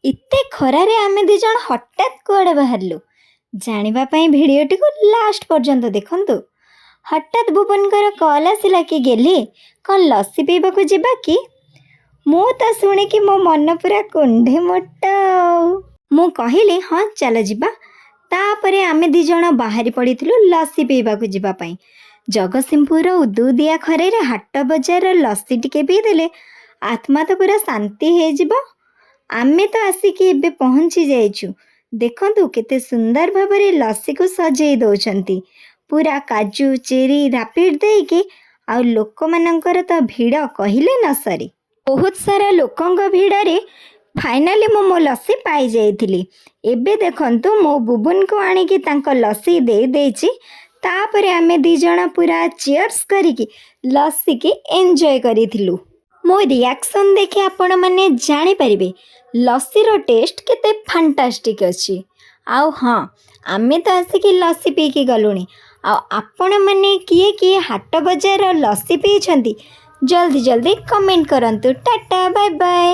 ଏତେ ଖରାରେ ଆମେ ଦି ଜଣ ହଠାତ୍ କୁଆଡ଼େ ବାହାରିଲୁ ଜାଣିବା ପାଇଁ ଭିଡ଼ିଓଟିକୁ ଲାଷ୍ଟ ପର୍ଯ୍ୟନ୍ତ ଦେଖନ୍ତୁ। ହଠାତ୍ ଭୁବନଙ୍କର କଲ୍ ଆସିଲା କି ଗେଲି କ'ଣ ଲସି ପିଇବାକୁ ଯିବା କି? ମୁଁ ତ ଶୁଣିକି ମୋ ମନ ପୁରା କୁଣ୍ଢେ ମୋଟ। ମୁଁ କହିଲି ହଁ ଚାଲ ଯିବା। ତାପରେ ଆମେ ଦି ଜଣ ବାହାରି ପଡ଼ିଥିଲୁ ଲସି ପିଇବାକୁ ଯିବା ପାଇଁ। ଜଗତସିଂହପୁରର ଉଦୁଉଦିଆ ଖରାରେ ହାଟ ବଜାରର ଲସି ଟିକେ ପିଇଦେଲେ ଆତ୍ମା ତ ପୁରା ଶାନ୍ତି ହେଇଯିବ। ଆମେ ତ ଆସିକି ଏବେ ପହଞ୍ଚି ଯାଇଛୁ। ଦେଖନ୍ତୁ କେତେ ସୁନ୍ଦର ଭାବରେ ଲସିକୁ ସଜେଇ ଦେଉଛନ୍ତି, ପୁରା କାଜୁ ଚେରି ରାପିଡ଼ ଦେଇକି। ଆଉ ଲୋକମାନଙ୍କର ତ ଭିଡ଼ କହିଲେ ନ ସରେ। ବହୁତ ସାରା ଲୋକଙ୍କ ଭିଡ଼ରେ ଫାଇନାଲି ମୁଁ ମୋ ଲସି ପାଇଯାଇଥିଲି। ଏବେ ଦେଖନ୍ତୁ ମୋ ବୁବୁନକୁ ଆଣିକି ତାଙ୍କ ଲସି ଦେଇଛି। ତାପରେ ଆମେ ଦି ଜଣ ପୁରା ଚିୟର୍ସ କରିକି ଲସିକି ଏନ୍ଜୟ କରିଥିଲୁ। ମୋ ରିଆକ୍ସନ୍ ଦେଖି ଆପଣମାନେ ଜାଣିପାରିବେ ଲସିର ଟେଷ୍ଟ କେତେ ଫାଣ୍ଟାଷ୍ଟିକ୍ ଅଛି। ଆଉ ହଁ, ଆମେ ତ ଆସିକି ଲସି ପିଇକି ଗଲୁଣି। ଆଉ ଆପଣମାନେ କିଏ କିଏ ହାଟ ବଜାରର ଲସି ପିଇଛନ୍ତି ଜଲ୍ଦି ଜଲ୍ଦି କମେଣ୍ଟ କରନ୍ତୁ। Tata bye bye.